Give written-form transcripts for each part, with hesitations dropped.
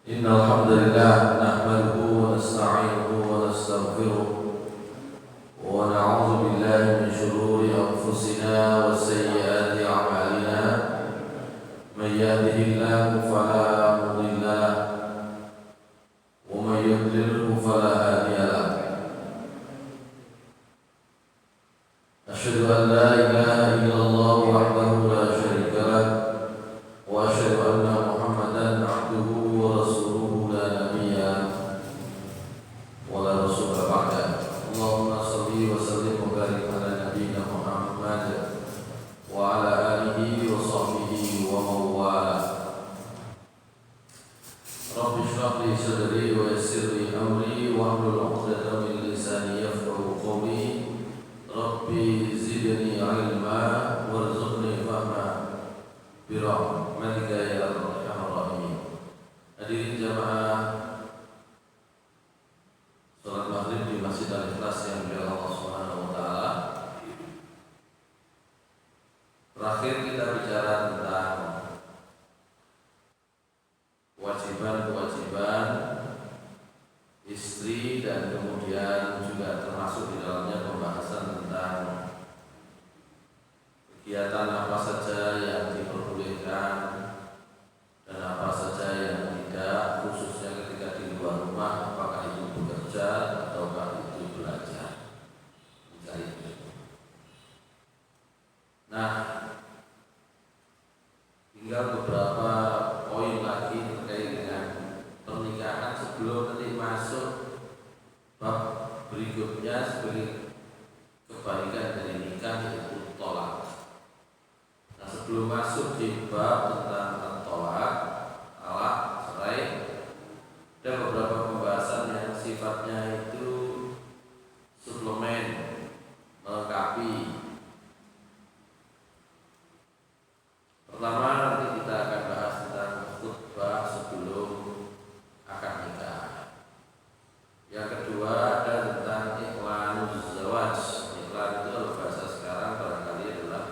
Innal hamdalillah nahmaduhu wa nasta'inuhu wa nastaghfiruh wa na'udzu billahi min shururi anfusina wa sayyiati a'malina may yahdihillahu fala mudilla lahu wa may yudlilhu fala hadiya lahu asyhadu an la ilaha illallah wahdahu la syarika lahu wa asyhadu anna Muhammadan abduhu wa rasuluhu la nabiyya wa la rasula ba'da. Allahumma shalli wa sallim wa barik ala nabiyyina Muhammad wa ala alihi wa sahbihi wa man wala. Rabbi shrah li sadri wa yassir li amri wa hlul 'uqdatam min lisani yafqahu qawli. Rabbi zidni 'ilma warzuqni fahma birahmatika ya arhamar rahimin. Hadirin jamaah salat maghrib di Masjid Al-Ikhlas yang dimuliakan Allah Subhanahu wa taala. Terakhir kita bicara tentang kewajiban-kewajiban istri dan kemudian juga termasuk di dalamnya pembahasan tentang kegiatan apa saja yang diperbolehkan dan apa saja yang tidak, khususnya ketika di luar rumah, apakah itu bekerja ataukah itu belajar mencari ilmu. Nah, tinggal beberapa poin lagi terkait dengan pernikahan sebelum nanti masuk bab berikutnya sebagai kebaikan dari nikah, yaitu tolak. Nah, sebelum masuk di bab tentang tolak, talak, cerai, ada beberapa pembahasan yang sifatnya itu suplemen, melengkapi. Pertama, nanti kita akan bahas tentang khutbah sebelum akad nikah. Yang kedua ada tentang iklanuz zawaj. Iklan itu kalau bahasa sekarang barangkali adalah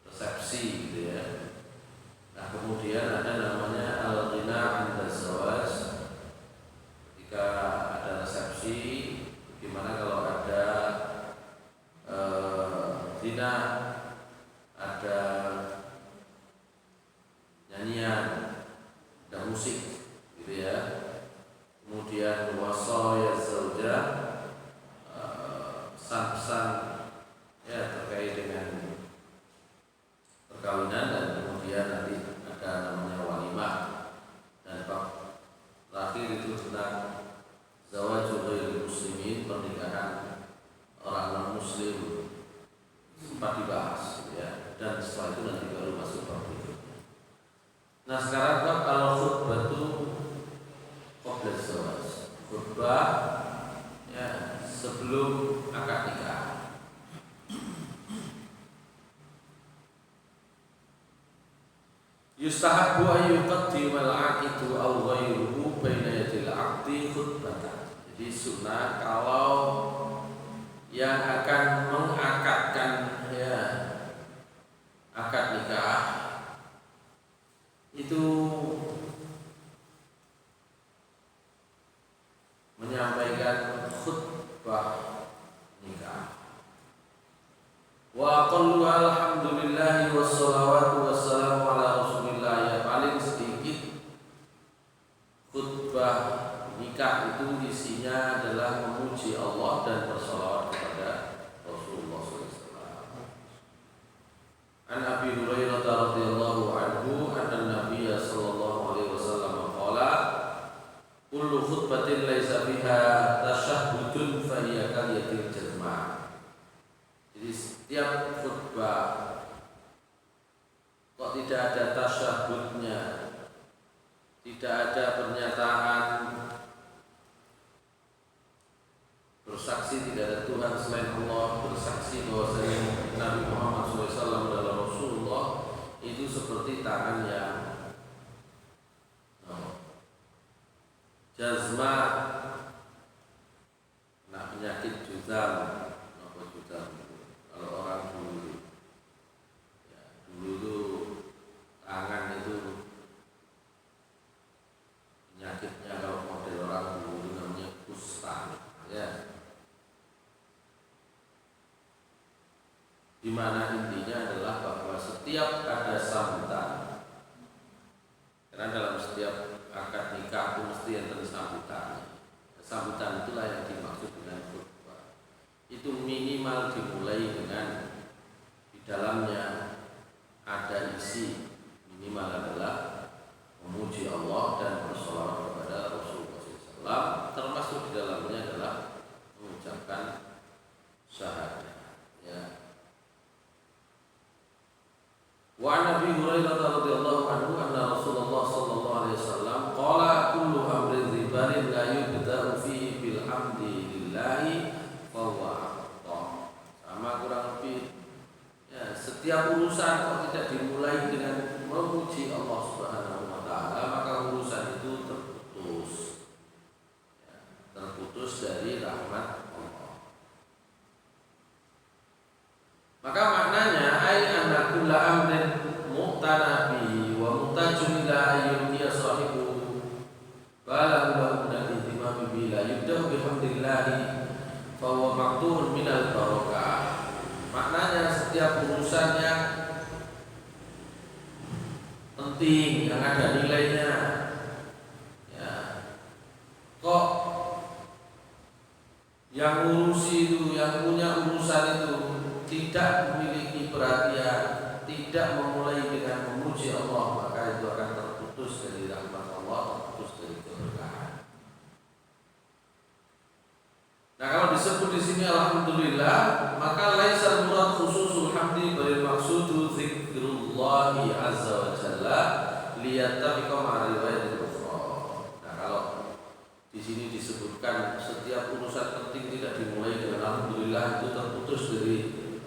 resepsi gitu ya. Nah, kemudian ada namanya al-ghina 'inda zawaj. Ketika ada resepsi, gimana kalau ada ghina, ada nyanyian, ada musik gitu ya. Kemudian wasaya zaujah, pesan-pesan ya terkait dengan perkawinan, dan kemudian nanti ada namanya walimah, dan bab terakhir itu tentang zawajul ghairil muslimin, pernikahan orang non muslim, sempat dibahas ya, dan setelah itu nanti baru masuk bab berikutnya. Nah, sekarang bab al-khutbatu qabla zawaj, khutbah ya sebelum akad nikah. Yustahabbu an yuqaddima al-'aqidu aw ghayruhu baina yadil 'aqdi khutbatan. Jadi sunnah kalau yang akan mengakadkan ya akad nikah itu menyampaikan khutbah nikah. Wa aqallu alhamdulillah wassalawatu wassalamu ala rasulillah. Ya paling sedikit khutbah nikah itu isinya adalah memuji Allah dan bersalawat kepada Rasulullah SAW. An Abi Hurairah radhiyallahu anhu anna Nabiy sallallahu alaihi wasallam qala kullu khutbatin laisa fiha tasyahhudun fa hiya kaliyatil jazmah. Jadi setiap khutbah kok tidak ada tasyahudnya, tidak ada pernyataan bersaksi tidak ada Tuhan selain Allah, bersaksi bahwasanya Nabi Muhammad SAW adalah Rasulullah, itu seperti tangan yang jazma, nah penyakit juzam, apa juzam? Kalau orang dulu, ya, dulu tuh tangan itu setiap urusan kalau tidak dimulai dengan memuji Allah Subhanahu wa taala, maka urusan itu terputus. Ya, terputus dari rahmat Allah. Maka maknanya ai anna kulla amrin muqtanabi wa mutajun ila ayyuhiya sahibu bala lahu min al-ihtimam bi la yubda bihamdillah fa huwa maqtu'un min al-barakah. Maknanya setiap urusan yang penting, yang ada nilainya, ya, kok yang ngurusi itu, yang punya urusan itu tidak memiliki perhatian, tidak memulai dengan memuji Allah, maka itu akan terputus dari rahmat Allah, terputus dari keberkahan. Nah, kalau disebut di sini alhamdulillah, maka laisal murad khususul hamdi bal maqsudu dzikrullahi azza wa jalla liyattafiqa ma'a riwayatil ukhra. Nah, kalau di sini disebutkan setiap urusan penting tidak dimulai dengan alhamdulillah, itu terputus dari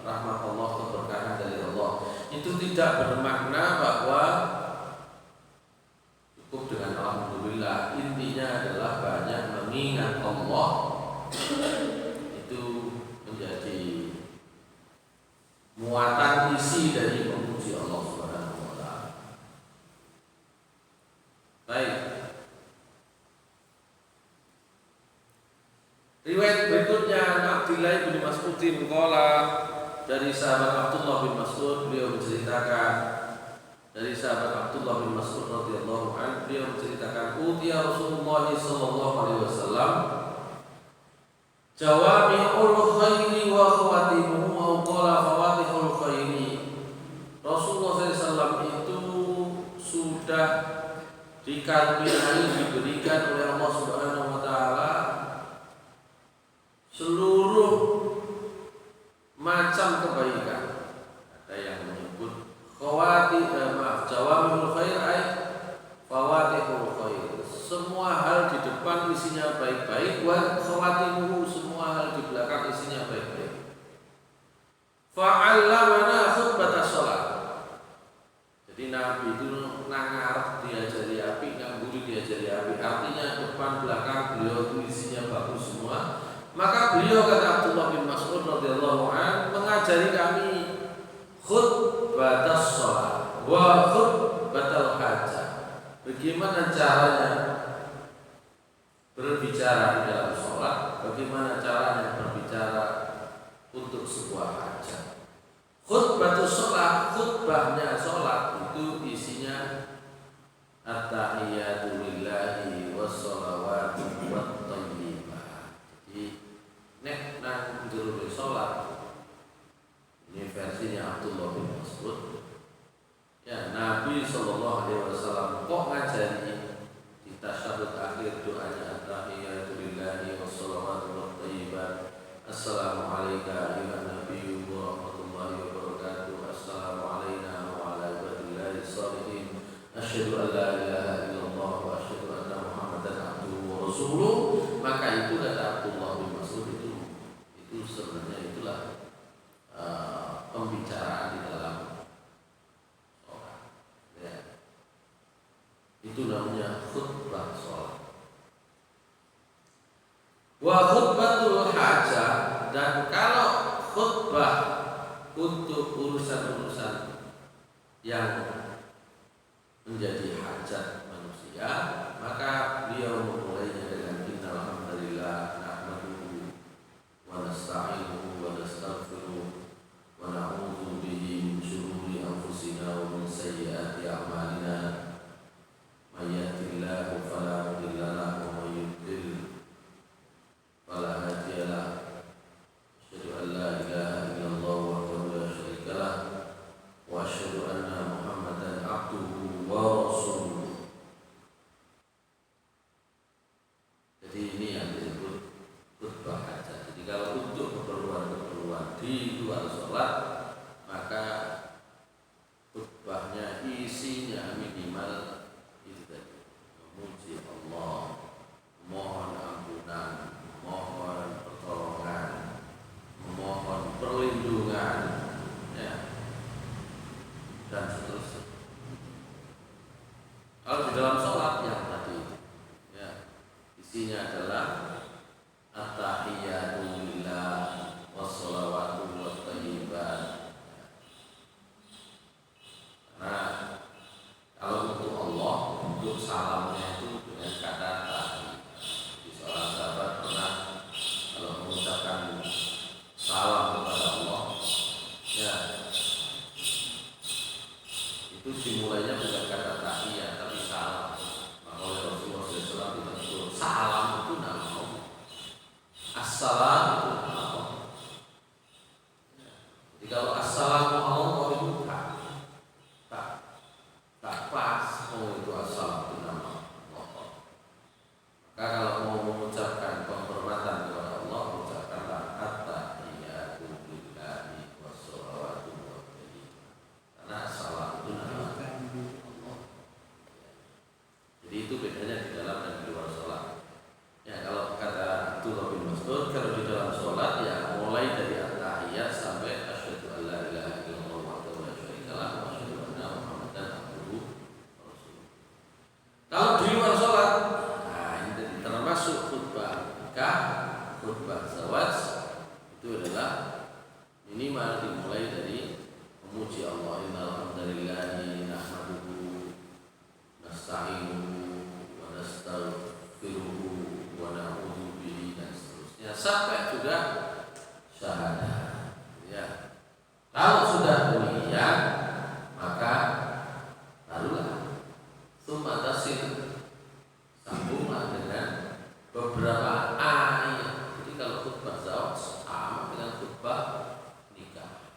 rahmat Allah, keberkahan dari Allah. Itu tidak bermakna bahwa cukup dengan alhamdulillah. Intinya adalah banyak mengingat Allah. Itu menjadi muatan isi dari memuji Allah Subhanahu wa taala. Baik. Riwayat berikutnya Abdullah bin Mas'udin qala, dari sahabat Abdullah bin Mas'ud, beliau menceritakan dari sahabat Abdullah bin Mas'ud radhiyallahu anhu, beliau menceritakan utiya Rasulullah sallallahu alaihi wasallam jawami'ul khairi wa khawatimuhu wa qala khawatihul khairi. Rasulullah SAW itu sudah dikaruniai, diberikan oleh Allah Subhanahu wa taala seluruh macam kebaikan. Ada yang menyebut jawami'ul khair ay khawatihul khair. Semua hal di depan isinya baik-baik, wa khawatimuhu, semua hal di belakang isinya baik-baik. Fa'allamana khutbatas shalah. Jadi Nabi itu nangar diajari api, ngamburi diajari api. Artinya depan belakang beliau itu isinya bagus semua. Maka beliau, kata Abdullah bin Mas'ud radhiyallahu anhu, mengajari kami khutbatas shalah wa khutbatal hajah. Bagaimana caranya berbicara di dalam sholat, bagaimana caranya berbicara untuk sebuah hajat. Khutbatus sholat, khutbahnya sholat itu isinya at-tahiyyatu lillahi wassalawatu wat-thayyibah. Jadi nek nang jero sholat, ini versinya Abdullah bin Mas'ud. Ya, Nabi sallallahu alaihi wasallam kok ngajari di tasyahud akhir doanya at-tahiyyatu lillahi wassalawatu wathayyibat. Assalamu alayka ayyuhan nabiyyu wa rahmatullahi wa barakatuh. Assalamu alayna wa ala ibadillahi shalihin. Asyhadu an la ilaha illallah wa asyhadu anna Muhammadan abduhu wa rasuluh. Maka itu kata Abdullah bin Mas'ud, itu sebenarnya itulah pembicaraan di dalam sholat. Ya. Itu namanya khutbah sholat. Wa khutbatul hajah, dan kalau khutbah untuk urusan-urusan yang menjadi hajat manusia, maka beliau memulainya dengan innal hamdalillah nahmaduhu wa nasta'inuhu wa nastaghfiruh wa na'udzu bihi min shururi anfusina wa min sayyiati a'malina. May yahdihillahu fala mudilla lahu wa may yudlil fala hadiya lahu. Asyhadu an la ilaha illallah wahdahu la syarika lahu wa asyhadu anna Muhammadan Kalau di dalam sholat yang tadi, ya, isinya adalah at-tahiyyatu lillah wassalawatu wathayyibat. Nah, kalau untuk Allah, untuk salamnya itu dengan kata tahiyat. Di seorang sahabat pernah kalau mengucapkan salam kepada Allah, ya, itu dimulainya bukan kata tahiyat tapi salam. Maka oleh Rasulullah SAW ditegur, salam itu nama Allah, assalam itu nama Allah. Jadi kalau assalamualaikum itu tak pas, itu assalam itu nama Allah. Maka kalau mau mengucapkan penghormatan kepada Allah, ucapkanlah at-tahiyyatu lillahi wassalawatu wathayyibat. Karena assalam itu nama Allah. Jadi itu bedanya di dalam dan di luar sholat. Ya, kalau kata Abdullah bin Mas'ud, kalau di dalam sholat ya mulai dari at-tahiyyat sampai asyhadu an la ilaha illallah wahdahu la syarika lahu wa asyhadu anna Muhammadan abduhu wa rasuluh. Kalau di luar sholat, nah ini termasuk khutbah nikah, khutbah zawaj, itu adalah minimal dimulai dari memuji Allah. Innal hamdalillahi nahmaduhu nasta'inuhu wa nastaghfiruhu wa na'udzu bihi dan seterusnya sampai juga syahadah. Ya. Kalau sudah demikian, maka barulah summa tasil, sambunglah dengan beberapa ayat. Jadi kalau khutbah zawaj sama dengan khutbah nikah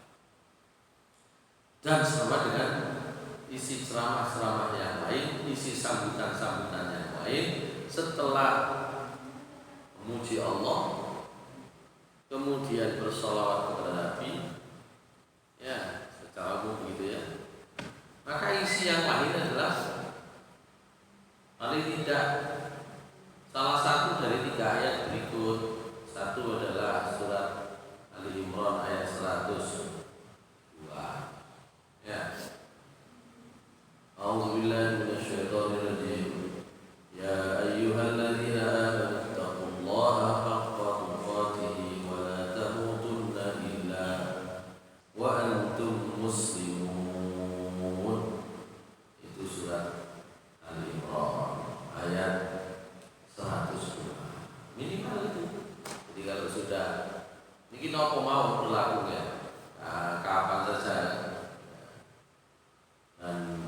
dan sama dengan isi ceramah-ceramah yang lain, isi sambutan-sambutan yang lain. Setelah memuji Allah, kemudian bersolawat kepada Nabi, ya secara umum begitu ya. Maka isi yang lain adalah paling tidak salah satu dari 3 ayat berikut. Satu adalah surat Ali Imran ayat 102. Ya. A'udzubillahi minasyaitonirrajim. Ya ayyuhalladzina amanu taqullaha haqqa tuqatih wa la tamutunna illa wa antum muslimun. Itu surat Ali Imran ayat 102. Minimal itu. Jadi kalau sudah ini apa mau berlaku ya, kapan saja. Dan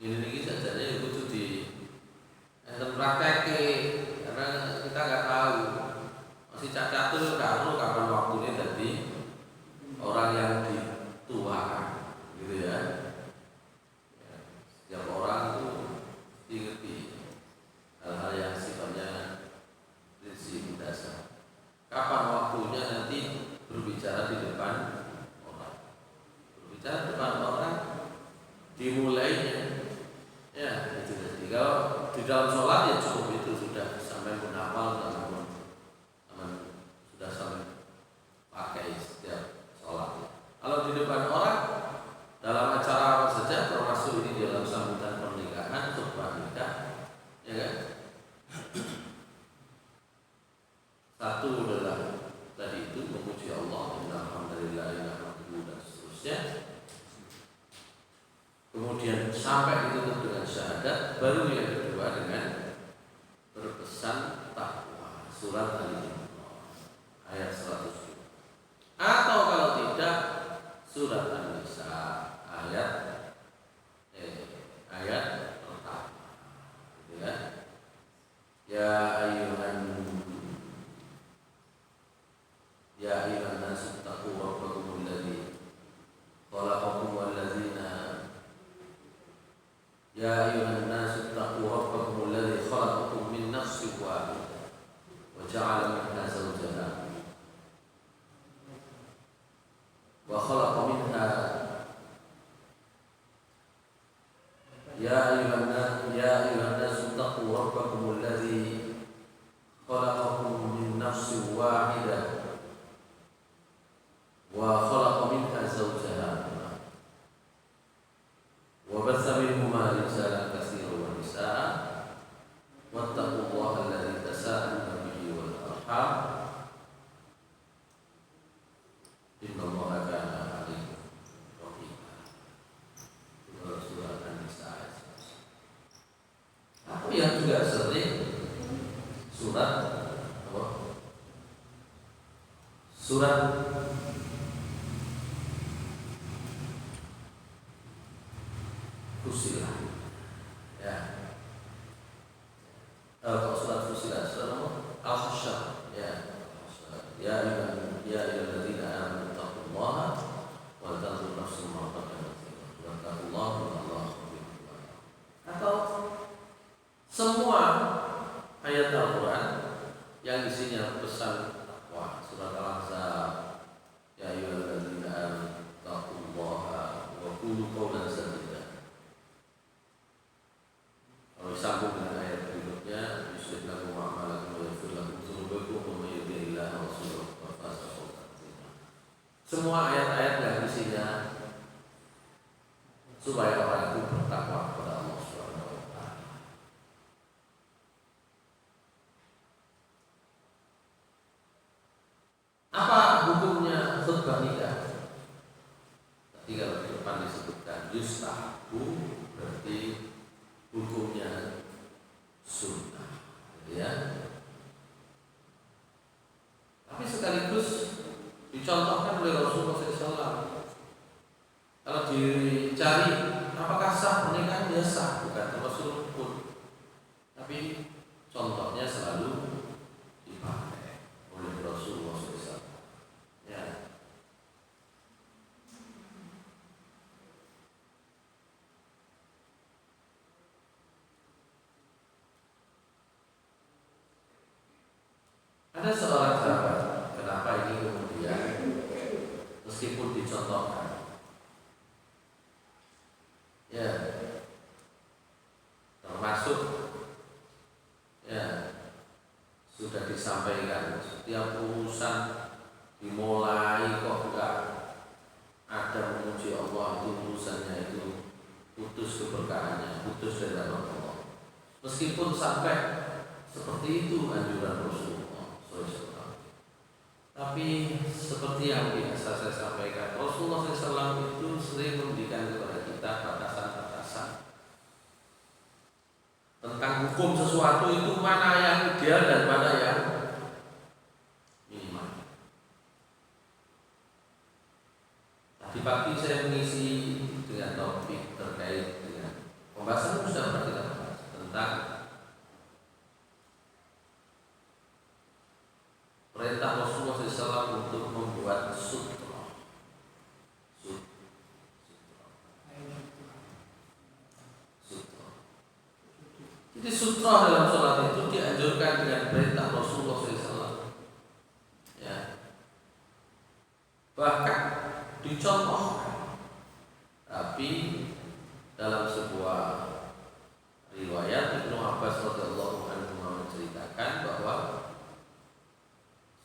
ini saja ya butuh di praktek, karena kita nggak tahu, masih catur kalau kapan waktunya jadi orang yang dituakan gitu ya. Setiap orang itu ngerti hal-hal yang sifatnya prinsip dasar. Kapan waktunya nanti berbicara di depan orang, berbicara di depan orang dimulainya. Ya, itu jadi kalau di dalam sholat ya cukup itu sudah sampai menghafal dan sudah sampai pakai setiap sholat. Kalau di depan orang dalam acara apa saja, termasuk ini dalam sambutan pernikahan, khutbah nikah, ya kan? Satu adalah tadi itu memuji Allah, alhamdulillah, dan seterusnya. Kemudian sampai ditutup dengan syahadat, baru yang kedua dengan berpesan takwa. Surat Al-Imran ayat 100. Atau kalau tidak, surat An-Nisa ayat pertama. Gitu ya. Ya ayyuhan nas taqu rabbakum alladzi khalaqakum walladzina Ya ayyuhan nas taqu rabbakum alladzi khalaqakum min nafsin wahidah wa ja'ala minha zawjaha wa khalaqa minha Ya ayyuhan nas taqu rabbakum alladzi khalaqakum min nafsin wahidah wa khalaqa minha zawjaha wa batha minhuma rijalan yang juga sering surat apa? Surat Fusilat. Ya. Kalau surat Fusilat, surat apa? Al-Hasyr. Ya. Ya ayyuhalladzina amanu taqullaha wa tanzur nafsum ma qaddamat lighad. Wattaqullaha innallaha khabirum bima ta'malun. Atau semua ayat Al-Quran yang isinya pesan takwa, surat Al-Ahzab, ya ayyuhalladzina amanu taqullaha wa qulu qawlan sadida. Kalau disambung dengan ayat berikutnya, yuslih lakum a'malakum wa yaghfir lakum dzunubakum wa may yuti'illaha wa rasulahu faqad faza fawzan 'azima. Semua ayat-ayat yang isinya supaya orang itu bertakwa kepada Allah Subhanahu wa taala. Apa hukumnya khutbah nikah? Tadi kalau di depan disebutkan yustahabu, berarti hukumnya sunnah, ya. Tapi sekaligus dicontohkan oleh Rasulullah SAW. Kalau dicari apakah sah pernikahan, ya sah, bukan Rasul pun. Tapi contohnya selalu dipakai oleh Rasulullah SAW. Ya. Ada seorang sahabat, kenapa ini kemudian meskipun dicontohkan, ya, termasuk ya sudah disampaikan setiap urusan dimulai kok enggak ada memuji Allah, itu urusannya itu putus keberkahannya, putus dari rahmat Allah. Meskipun sampai seperti itu anjuran Rasulullah SAW. Tapi seperti yang biasa saya sampaikan, Rasulullah SAW itu sering memberikan kepada kita batasan-batasan tentang hukum sesuatu itu, mana yang ideal dan mana yang minimal. Tadi pagi saya mengisi dengan topik terkait dengan pembahasan sudah pernah kita bahas tentang perintah Rasulullah SAW untuk membuat sutra. Jadi sutra dalam sholat itu dianjurkan dengan perintah Rasulullah SAW. Ya. Bahkan dicontohkan. Tapi dalam sebuah riwayat Ibnu Abbas radhiyallahu anhu menceritakan bahwa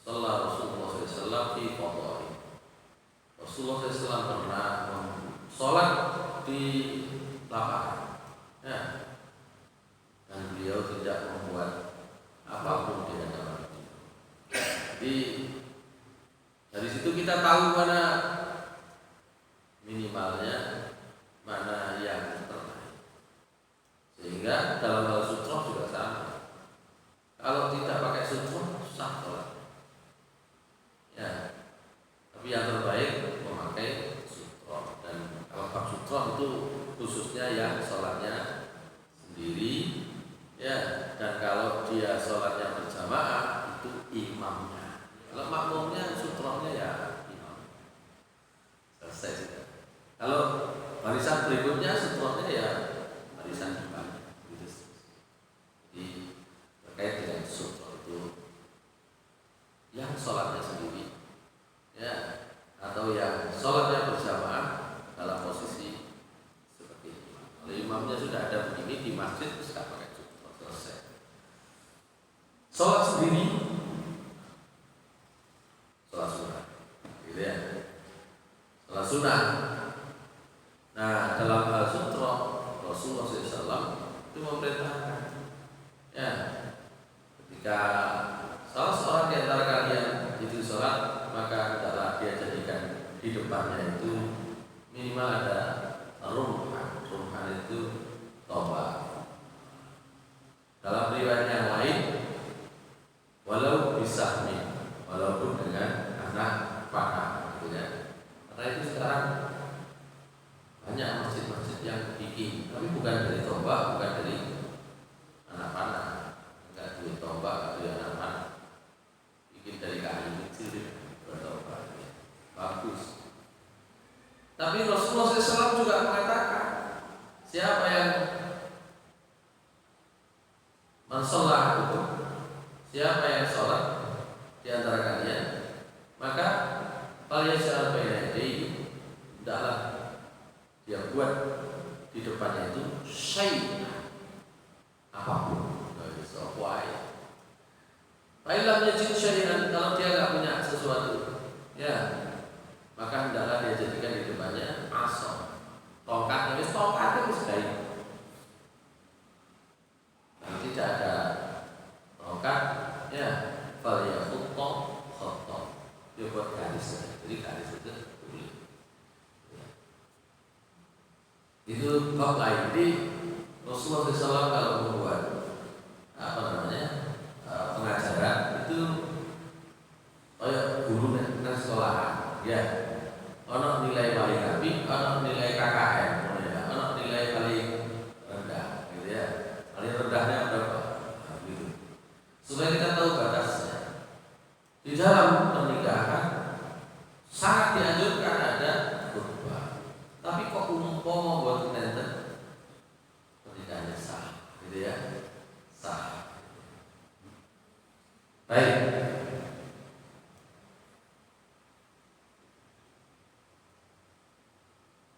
salat Rasulullah SAW di qadai. Rasulullah SAW pernah sholat di lapangan, ya. Dan beliau tidak membuat apapun di hadapan beliau. Jadi dari situ kita tahu mana minimalnya, mana yang terbaik. Sehingga dalam hal sutra juga sama. Kalau tidak pakai sutra, sah sholat. Ya, tapi yang terbaik memakai sutra. Dan kalau pakai sutra itu khususnya yang sholatnya sendiri. Ya, dan kalau dia sholatnya berjamaah itu imamnya. Kalau makmumnya sutronya ya imam. Selesai sudah. Kalau barisan berikutnya sutronya ya barisan imam. Gitu. Jadi terkait dengan sutro itu yang sholatnya sendiri, ya, atau yang sholatnya berjamaah dalam posisi seperti imam. Kalau imamnya sudah ada begini di masjid, terus tak pakai sutro. Selesai. Sholat sendiri, sholat sunnah, gitu ya. Sholat sunnah. Nah, dalam hal sutra Rasulullah SAW itu memerintahkan, ya, ketika salah seorang di antara kalian itu sholat, maka hendaklah dia jadikan di depannya itu minimal ada rumhan. Rumhan itu tombak. tombak bukan dari anak panah, enggak duit tombak, dari anak panah, bikin dari kayu kecil bertombak, bagus. Tapi Rasulullah SAW juga mengatakan, siapa yang mensolah itu, siapa yang sholat di antara kalian, maka falyaj'al baina yadayhi, hendaklah dia buat di depannya itu syai'an, apapun, sesuai. Fa'ilam yajid syai'an, kalau dia nggak punya sesuatu, ya, maka hendaklah dia jadikan di depannya asa, tongkat itu baik. Kalau tidak ada tongkat, ya, falyakhutta khatta, dia buat garis, jadi garis itu boleh. Itu bab lain. Jadi Rasulullah SAW kalau membuat pengajaran itu kayak guru dan sekolahan, ya. Ono nilai paling api, ono nilai KKM, ya. Ono nilai paling rendah, gitu ya. Paling rendahnya berapa? Gitu. Supaya kita tahu batasnya. Di dalam pernikahan sangat dianjurkan ada khutbah. Tapi kok umpama buat nenten pernikahannya sah, gitu ya, sah. Baik.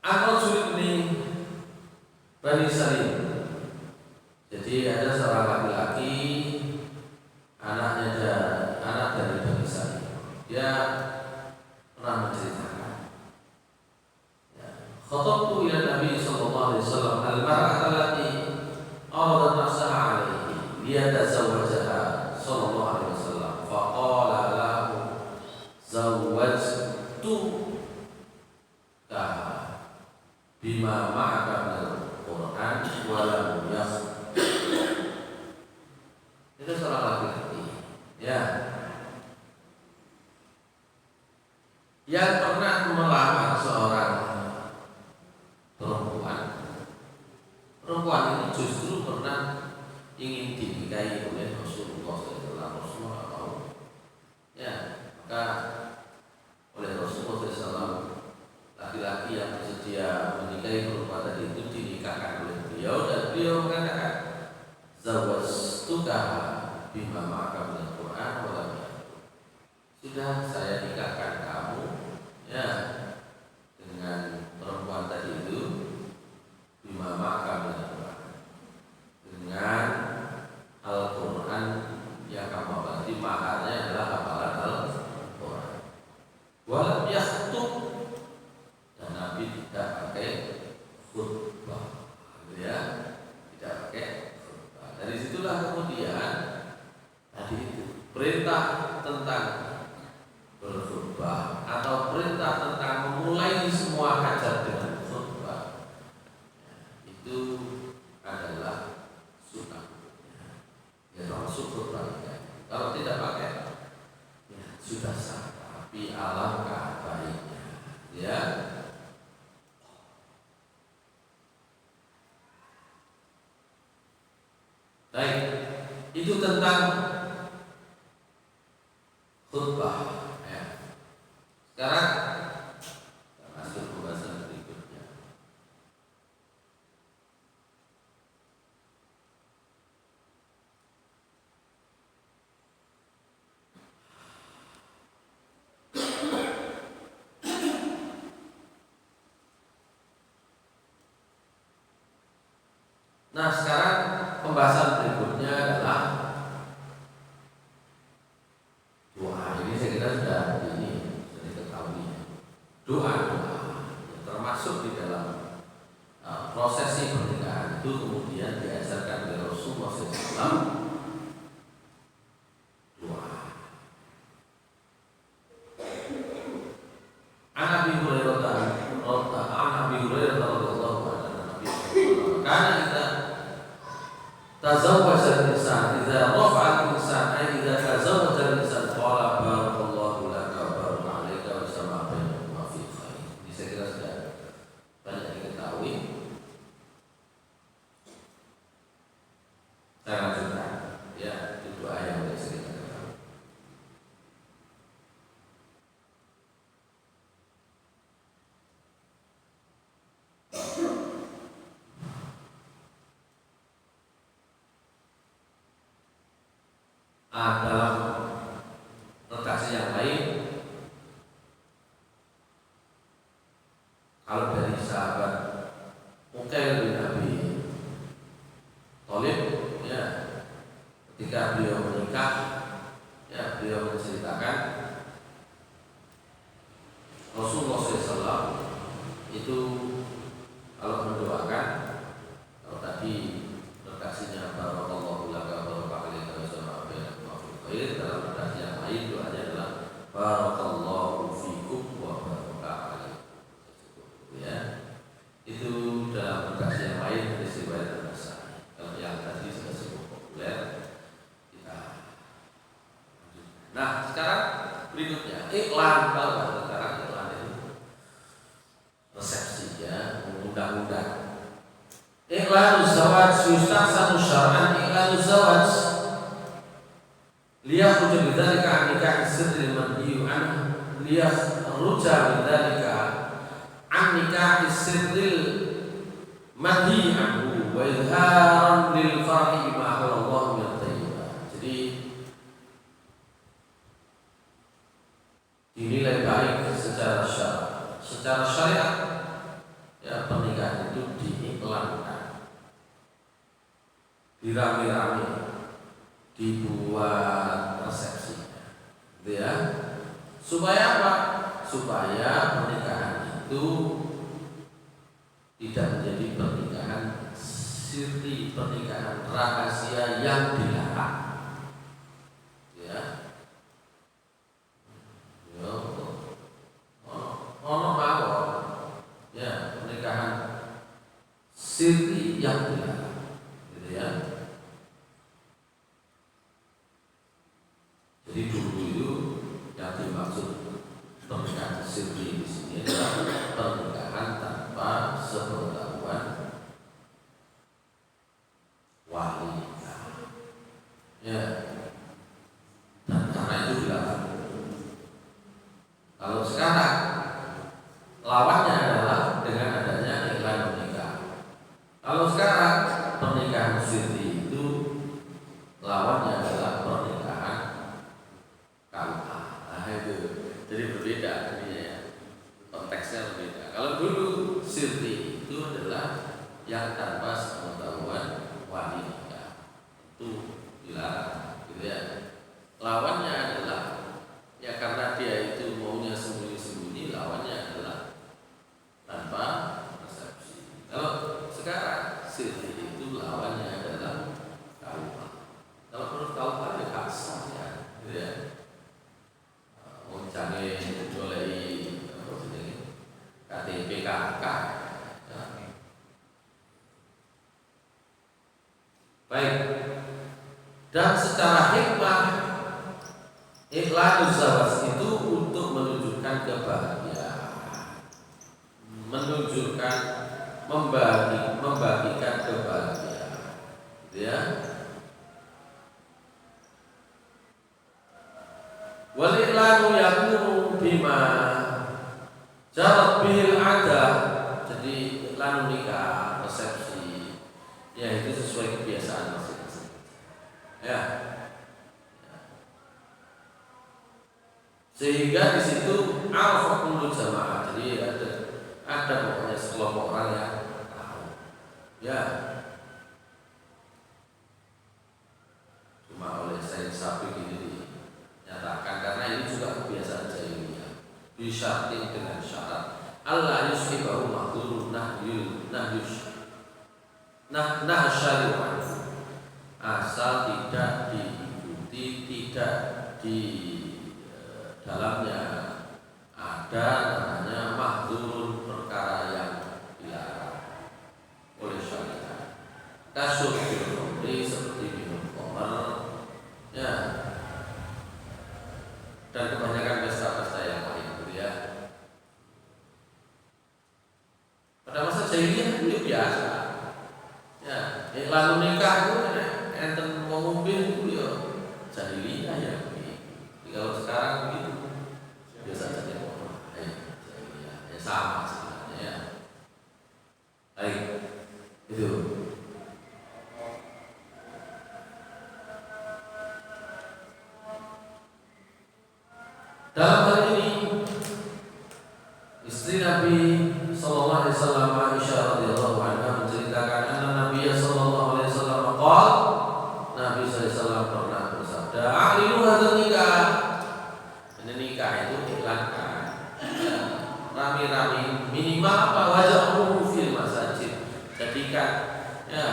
Ar-rajul ini Bani Salim. Jadi ada seorang laki-laki, anak dari Bani Salim. Dia pernah menceritakan, khatabtu ila Nabi sallallahu alaihi wasallam al-mar'ata allati aradat nafsaha alaihi liyatazawwajaha sallallahu alaihi wasallam faqala lahu zawwajtu ka bima ma'aka minal Qur'an wa lam yakh. Itu seorang laki-laki, ya, yang pernah melamar seorang perempuan ini justru pernah ingin dinikahi oleh Rasulullah SAW. Rasulullah tahu, ya, maka oleh Rasulullah SAW laki-laki yang bersedia menikahi perempuan tadi itu dinikahkan oleh beliau, dan beliau mengatakan zawwajtuka bima ma'aka minal Qur'an wa lam yakh. Sudah saya nikahkan kamu, ya, dengan perempuan tadi itu bima ma'aka minal Qur'an, dengan Al-Quran yang kamu hafal. Jadi maharnya adalah hafalan Al-Quran. Walam yakhtub, dan Nabi tidak pakai khutbah, ya, tidak pakai khutbah. Dari situlah kemudian tadi itu perintah tentang berkhutbah atau perintah tentang memulai semua hajat dengan khutbah, itu adalah sunnah. Ya, termasuk khutbah. Kalau tidak pakai, ya, sudah sah. Tapi alangkah baiknya, ya. Baik, itu tentang khutbah. Ya. Sekarang kita masuk pembahasan berikutnya. Nah, sekarang pembahasan berikutnya adalah doa. Ini saya kira sudah diketahui. Doa yang termasuk di dalam prosesi pernikahan itu kemudian diajarkan oleh Rasulullah SAW. Doa. An Abi Hurairah radhiyallahu anhu, karena kita tazawwaja al-insan idza rafa'a al-insan ay idza tazawwaja al-insan qala barakallahu laka wa baraka 'alaika wa sama bainakuma fi khair. Ini saya kira sudah banyak diketahui. dalam redaksi yang lain, kalau dari sahabat Uqail bin Abi Thalib, ya, ketika beliau menikah, ya, beliau menceritakan Rasulullah SAW itu kalau mendoakan, kalau tadi redaksinya barakallahu laka barakallahu khair, dalam redaksi yang lain doanya adalah barakallahu fikum wa barakatuh, ya. Itu dalam redaksi yang lain dari riwayat An-Nasa'i. Kalau yang tadi sudah cukup populer, kita lanjut. Nah, sekarang berikutnya iklan. Kalau sekarang iklan itu resepsi, ya, undang-undang. Iklan zawaj yustahsanu syar'an iklan zawaj liyakhruja bidzalika an nikah sirri manhiyu an liyakhruja bidzalika an nikah sirri manhiyu anhu wa izharan lil farhi bima Allah min thayyibah. Jadi dinilai baik secara syariat, ya, pernikahan itu diiklankan, dirame-rame, dibuat resepsinya, gitu ya. Supaya apa? Supaya pernikahan itu tidak menjadi pernikahan sirri, pernikahan rahasia yang dilarang, ya. Ono mawon, ya, pernikahan sirri yang dilarang, gitu ya. Jadi dulu itu yang dimaksud pernikahan sirri di sini adalah pernikahan tanpa sepengetahuan wali, ya. Dan karena itu dilarang. Kalau sekarang lawannya adalah dengan adanya iklan menikah. Kalau sekarang pernikahan sirri itu lawannya adalah pernikahan KUA. Nah, itu jadi berbeda ini, ya, konteksnya berbeda. Kalau dulu sirri itu adalah yang tanpa sepengetahuan wali nikah, itu dilarang, gitu ya. Lawannya adalah, ya, karena dia itu maunya sembunyi-sembunyi, lawannya adalah tanpa resepsi. Kalau sekarang sirri itu lawannya adalah KUA. Kalau menurut KUA ya kasar, ya, gitu ya. Jangan golei apa jenenge KTP KK, ya. Baik. Dan secara hikmah iklan zawaj itu untuk menunjukkan kebahagiaan, menunjukkan membagikan kebahagiaan, gitu ya. Wal iklanu yakunu bima jarat bil adah. Jadi iklan nikah, resepsi, ya, itu sesuai kebiasaan masing-masing, ya. Sehingga di situ al-faqul jamaah. Jadi ada pokoknya sekelompok orang yang tahu, ya. Cuma oleh Sayyid Sabiq ini dinyatakan, karena ini juga kebiasaan jahiliyah, disyartin dengan syarat Allah yushibahu mahdurun nahyusyari'an, asal tidak diikuti, tidak di dalamnya ada namanya mahdzurun, perkara yang dilarang oleh syariat. Kasus khamri, seperti minum khamr, ya, dan kebanyakan pesta-pesta yang lain, gitu ya. Pada masa jahiliyah itu biasa, ya. Iklan nikah itu enten mau ngombe itu ya jahiliyah, ya. Jadi kalau sekarang begitu biasa saja, ya, sama sebenarnya, ya. Baik, itu. Dalam hal ini istri Nabi sallallahu alaihi wasallam Aisyah radhiyallahu anha menceritakan anna Nabi sallallahu alaihi wasallam qala, Nabi sallallahu alaihi wasallam pernah bersabda, "A'linu hadzal nikah." Ini nikah itu iklankan. Rami-rami minimal apa wajahmu fil masajid. Jadikan ya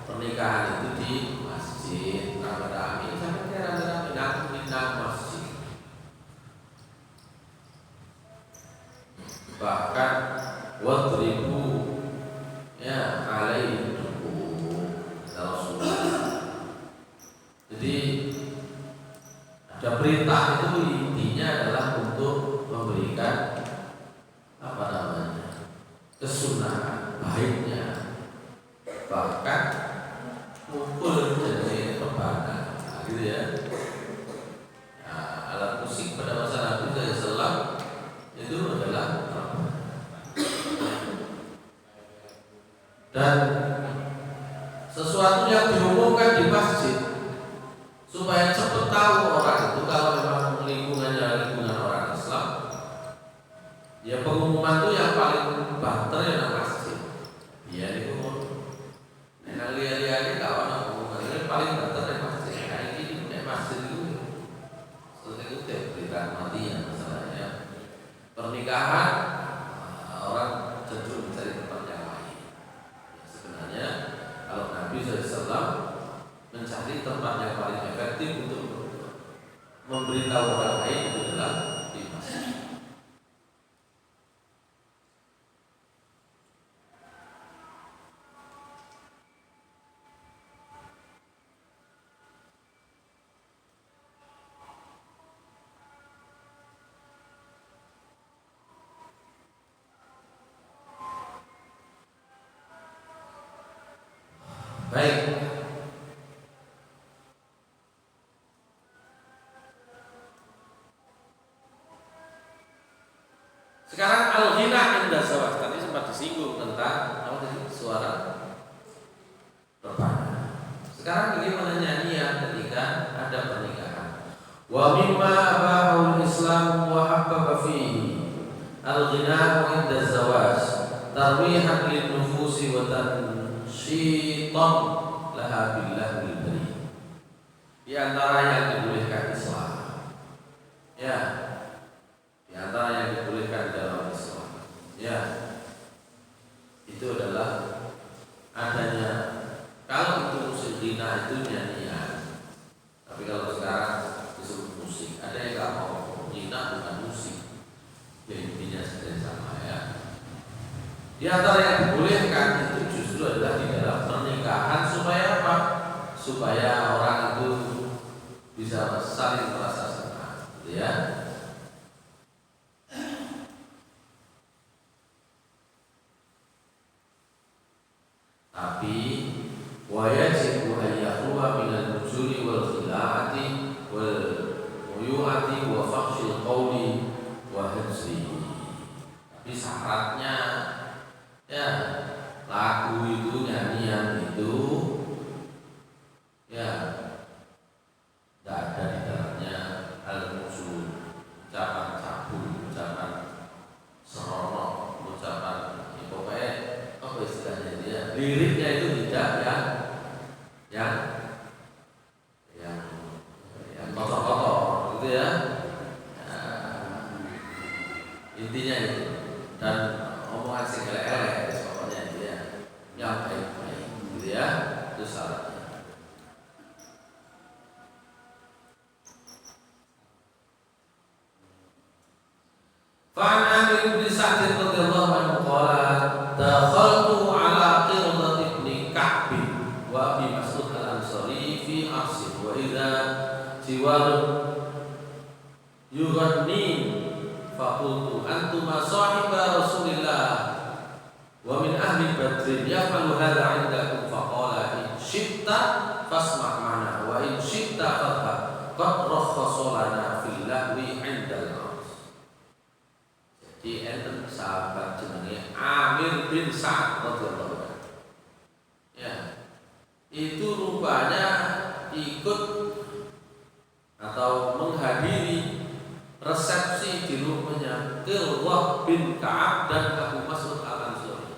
pernikahan itu di masjid, rame-rame sampai rame-rame pindah masjid. Bahkan wadribu ya alaihi Rasulullah. Jadi ada perintah itu intinya adalah untuk memberikan apa namanya kesunahan baiknya, bahkan mukul jadi rebahan, gitu ya. Nah, alat musik pada masa Nabi SAW itu adalah dan sesuatu yang diumumkan di masjid supaya cepat tahu orang itu kalau memang lingkungannya lingkungan orang Islam. Ya pengumuman itu yang paling banter ya masjid. Iya itu. Nah lihat-lihat kalau ada pengumuman itu paling banter ya masjid. Kayak gini kayak masjid itu. Selesai itu berita matian masalahnya. Pernikahan orang cenderung mencari tempat yang lain. Ya, sebenarnya kalau Nabi SAW mencari tempat yang paling efektif untuk memberitahu orang lain itu adalah di masjid. Baik. Sekarang al-ghina inda zawaj. Tadi sempat disinggung tentang apa tadi? Suara berbana. Sekarang bagaimana nyanyian ketika ada pernikahan? Wa mimma abahu al-Islam wa habbaba fihi al-ghina inda zawaj tarwihan lin nufusi wa tanshitan laha billahil bari. Di antara yang dibolehkan Islam, ya, di antara yang dibolehkan dalam Islam, ya, itu adalah adanya kalau itu musik dina itu nyanyian. Tapi kalau sekarang disebut musik, ada yang nggak mau dina bukan musik, ya intinya sebenarnya sama ya. Di antara yang dibolehkan itu justru adalah di dalam pernikahan supaya apa? Supaya orang itu bisa saling merasa senang, gitu ya. Tapi wajibu ayyahuwa minal nujuri wal khila'ati wal muyu'ati wa fakhshil qawli wa hajri. Tapi syaratnya ya lagu itu, nyanyian itu ya tidak ada di dalamnya al-nujur, ucapan cabul, ucapan seronok, ucapan ya pokoknya apa istilahnya dia, liriknya itu tidak yang kotor-kotor gitu ya. Intinya itu, dan omongan sing elek-elek pokoknya itu ya, yang baik-baik gitu ya, itu syaratnya. Fa'an Amir bin Sa'd radhiyallahu anhu qala dakhaltu ala Qirdat ibn Ka'b wa Abi Mas'ud al-Ansari fi arsin wa idza jiwar yughanni faqultu antuma sahiba Rasulillah wa min ahli Badrin yaf'alu hadha 'indakum faqala in syi'ta fasma' mana wa in syi'ta fadhhab qad rakhkhasa lana fil lahwi 'indal di enten sahabat jenenge Amir bin Sa'd radhiyallahu anhu. Ya. Itu rupanya ikut atau menghadiri resepsi Qirrah bin Ka'ab dan Abu Mas'ud Al-Ansari.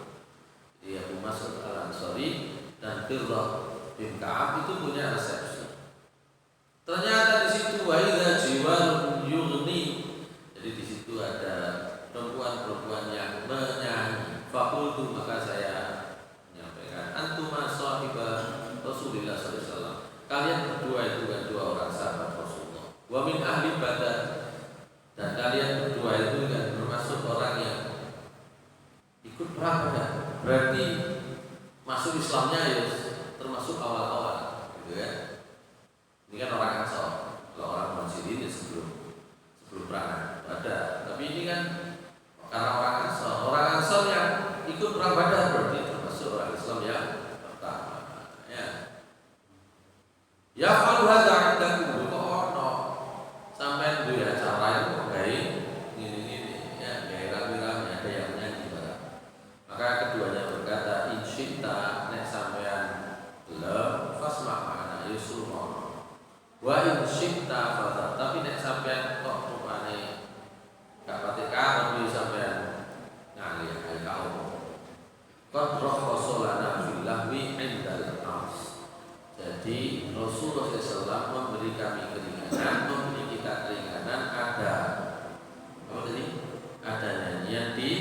Jadi Abu Mas'ud Al-Ansari dan Qirrah bin Ka'ab itu punya resepsi. Ternyata di situ wa idza jiwarun yughni. Jadi di situ ada perempuan-perempuan yang menyanyi. Faqultu, maka saya menyampaikan, antuma sahibah Rasulullah sallallahu alaihi wasallam. Kalian berdua itu kan dua orang sahabat Rasulullah. Wa min ahli Badar, dan kalian berdua itu kan termasuk orang yang ikut perang Badar. Berarti masuk Islamnya ya termasuk awal-awal, gitu ya. Ini kan orang Ansor. Kalau orang Muhajirin ya sebelum perang Badar. Tapi ini kan karena orang Ansor yang ikut perang Badar berarti termasuk orang Islam yang pertama. Ya kalau hadza indakum kok ono sampean duwe acara itu gawe ngene-ngene ya, gawe rame-rame ada yang nyanyi barang. Maka keduanya berkata, insyita nek sampean gelem fasma ma'ana yusma. Wa insyita fadha, tapi nek sampean kok rupane gak pati karep sampean ngali ae kaum. Qad rasulana fil lahwi indal ars. Jadi Rasulullah SAW memberi kami keringanan, memberi kita keringanan ada apa tadi? Ada nyanyian di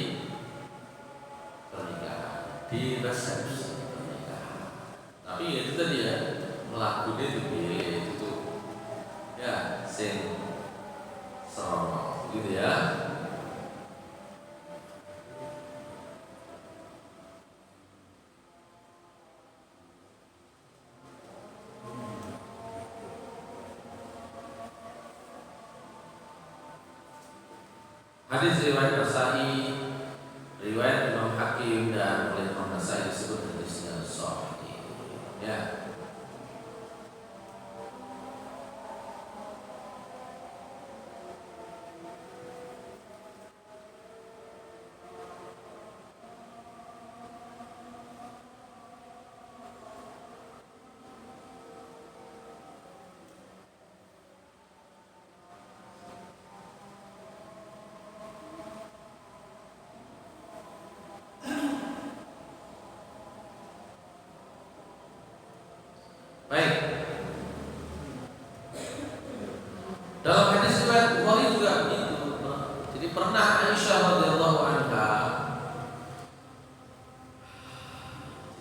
pernikahan, di resepsi pernikahan. Tapi itu tadi ya, melakukan itu ya, sing serono gitu ya. Hadis riwayat Nasa'i, riwayat Imam Hakim dan oleh Imam Nasa'i disebut hadisnya sahih. Ya. Baik. Dalam hadis riwayat Bukhari juga begitu. Jadi pernah Aisyah radhiyallahu anha,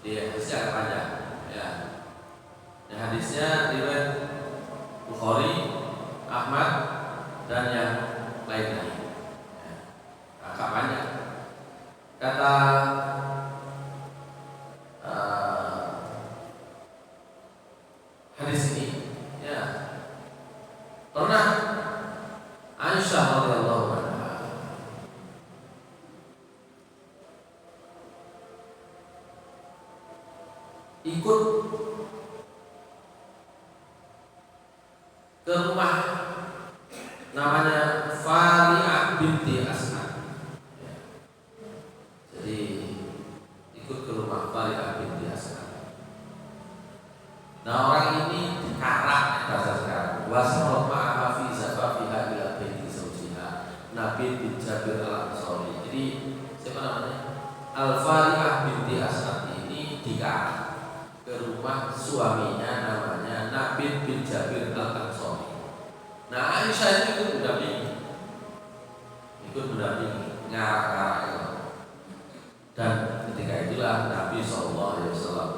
dia hadisnya agak panjang, ya. Yang hadisnya riwayat Bukhari, Ahmad dan yang lain-lain. Ya. Agak panjang. Kata hadis ini, ya, pernah Aisyah radhiyallahu anha ikut ke rumah namanya Fari'ah binti As'ad. Ya. Jadi ikut ke rumah Fari'ah binti As'ad. Nah, orang ini dikarak bahasa sekarang. Wasal ma'aha fi zafafiha ila baiti zawjiha Nabi bin Jabir Al-Ansari. Jadi siapa namanya? Al-Fari'ah binti As'ad ini dikarak ke rumah suaminya namanya Nabi bin Jabir Al-Ansari. Nah, Aisyah itu ikut mendampingi ngarak-ngarak itu. Dan ketika itulah Nabi SAW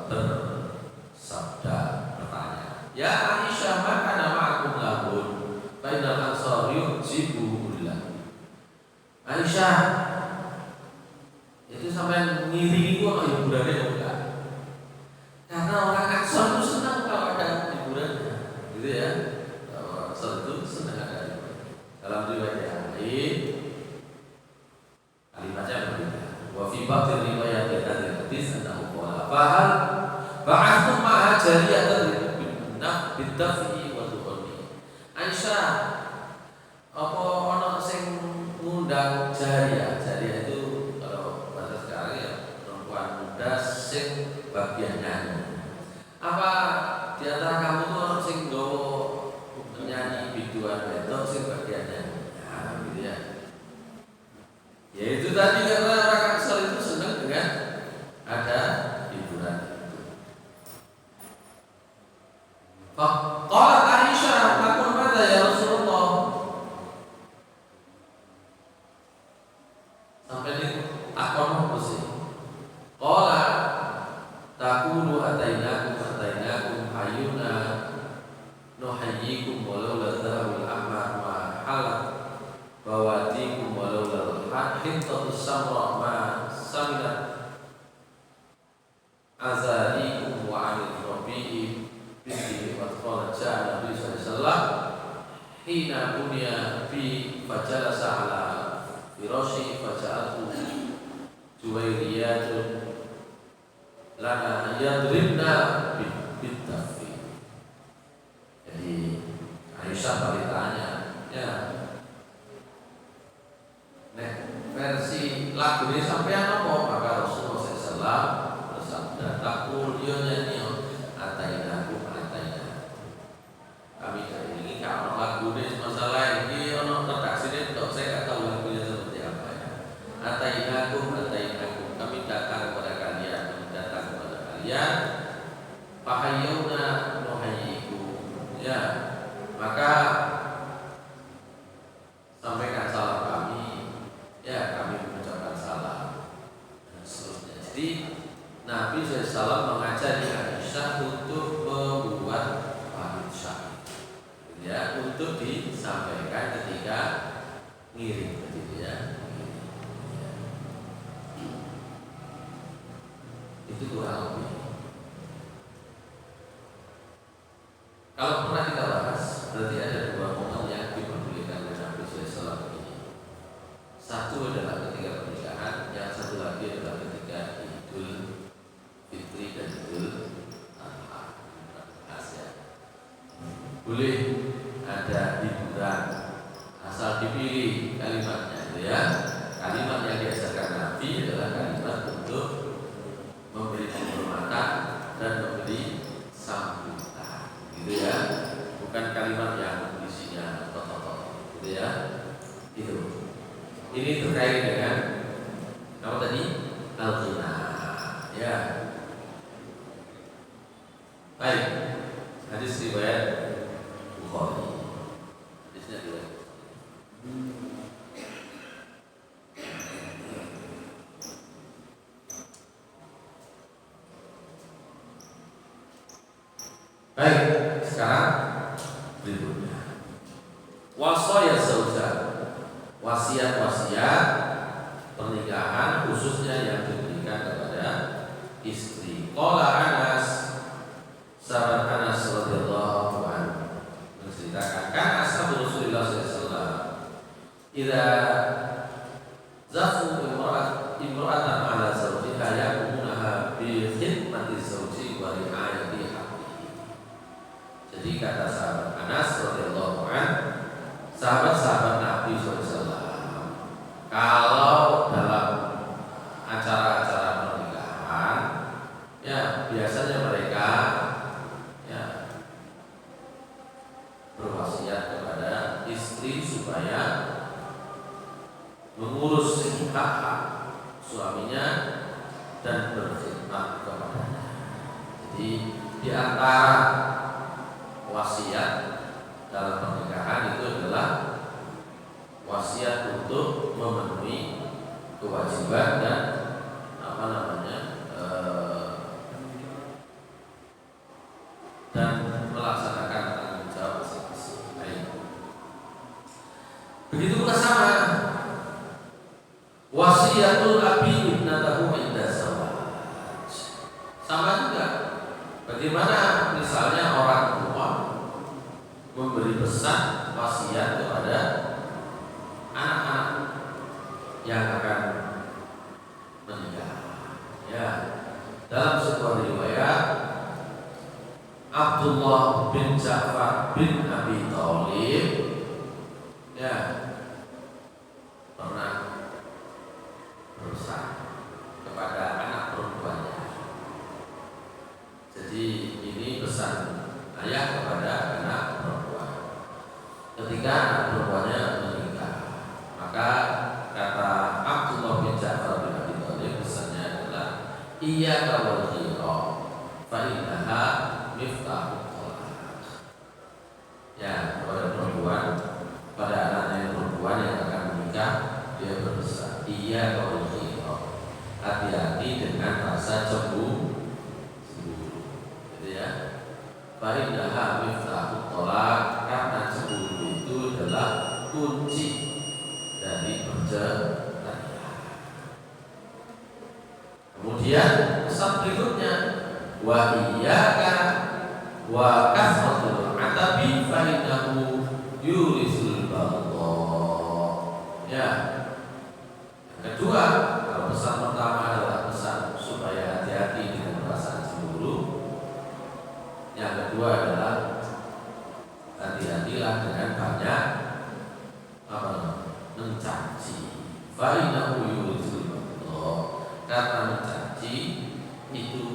bersabda, bertanya, ya Aisyah, maka nama aku lahun Bainal Ansari jibuhullah. Aisyah, itu sampai ngiringi kok hiburannya enggak? Karena orang Ansar itu senang kalau ada hiburannya, gitu ya. Orang Ansar itu senang ada hiburannya. Dalam riwayat yang lain, kalimatnya berbeda. Wa fi ba'd riwayat hadis annahu qala fahal ba'athum ma'a jariyatan biddafi wa tuhani. Aisyah, apa ana sing ngundang jariyah? Jariyah itu kalau bahasa sekarang ya perempuan muda sing bagian nyanyi. Apa di antara kamu tuh orang sing nggawa nyanyi biduan wedok sing bagian nyanyi? Nah, gitu ya. Qalat Aisyah, "Naqul madza ya Rasulullah?" Sampai ini takon apa sih? Qala taqulu atainakum hayyuna nuhayyikum walau la dhahabul ahmar ma halat bawatikum walau la hintatus samra ma saminat azalikum wa anil rabi'i bihi wa qala ja'a Nabi sallallahu alaihi wasallam hina bunya bi fajalasa ala firashi faja'atu juwairiyatun lana yadribna bitafi. Jadi Aisyah beritanya ya, nek versi lagu ini sampean apa? Maka Rasulullah SAW bersabda, "Takul yo nyanyi atainaku kami dari ini kalau lagu ini masalah ini ono redaksi ini untuk saya nggak tahu lagunya seperti apa ya. Atainaku kami datang kepada kalian, fahayyuna nuhayyikum, ya, maka sampaikan salam kami, ya, kami mengucapkan salam dan seterusnya. Jadi Nabi SAW mengajari Aisyah untuk membuat pamit syair, ya, untuk disampaikan ketika ngirim, begitu ya. Itu kurang lebih. Kalau pernah kita bahas, berarti ada dua momen yang diperbolehkan oleh Nabi SAW ini. Satu adalah ketika pernikahan, yang satu lagi adalah ketika Idul Fitri dan Idul Adha. Boleh ada hiburan, asal dipilih kalimatnya, itu ya. Kalimat yang diajarkan Nabi adalah kalimat untuk memberi penghormatan dan memberi sambutan, gitu ya, bukan kalimat yang isinya toto-toto, gitu ya. Itu. Ini terkait dengan apa tadi? Al-ghina, ya. Baik. Hadis riwayat Bukhari. Hadisnya riwayat Baik, sekarang berikutnya wasaya zauja, wasiat-wasiat pernikahan khususnya yang diberikan kepada istri. Qala Anas, sahabat Anas radhiyallahu anhu menceritakan, kan ashabu Rasulullah sallallahu alaihi wasallam idza zafu imra'atan ala zawjiha yaqumunaha bi khidmati zawji wa ri'ayati. Jadi kata sahabat Anas radhiyallahu anhu, sahabat-sahabat Nabi SAW, kalau dalam acara-acara pernikahan, ya biasanya mereka ya berwasiat kepada istri supaya mengurus hak-hak suaminya dan berkhidmat kepadanya. Jadi di antara wasiat dalam pernikahan itu adalah wasiat untuk memenuhi kewajiban dan dan melaksanakan tanggung jawab masing-masing. Begitu pula sama wasiatul abi ibnatahu inda zawaj. Sama juga. Bagaimana misalnya orang tua memberi pesan wasiat kepada anak-anak yang akan menikah. Ya, dalam sebuah riwayat Abdullah bin Ja'far bin Abi Thalib ya pernah berpesan kepada anak perempuannya. Jadi ini pesan ayah kepada anak perempuan ketika anak perempuannya menikah. Maka kata Abdullah bin Ja'far bin Abi Thalib, pesannya adalah iyyaka wal ghira fa innaha miftahut thalaq. Fa'innaha miftahut tolak, karena cemburu itu adalah kunci dari perceraian. Kemudian pesan berikutnya, wa iyyaka wa kasratul atabi fa'innahu yurisul baghdha. Ya. Yang kedua, kalau pesan pertama adalah pesan supaya hati-hati dengan perasaan cemburu. Yang kedua adalah hati-hatilah dengan banyak mencaci. Fa'innahu yurisul baghdha, karena mencaci itu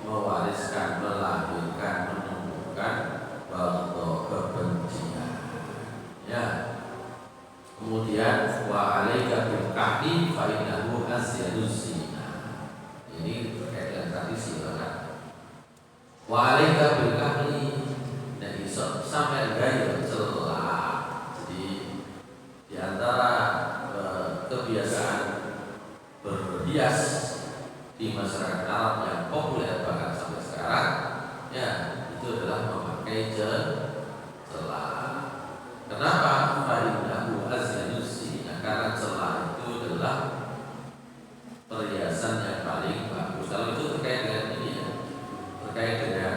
mewariskan, melahirkan, menumbuhkan baghdha, kebencian. Ya. Kemudian wa 'alaika bil kahfi fa innahu asyaduz zina. Ini terkait dengan tadi silakan. Wa 'alaika bil kahfi, dan iso sampai gaya celah. Jadi di antara kebiasaan berhias di masyarakat Arab yang populer bahkan sampai sekarang, ya, itu adalah memakai celah. Kenapa? Fa'innahu azyaduz zina, karena celah itu adalah perhiasan yang paling bagus. Kalau itu terkait dengan ini ya, terkait dengan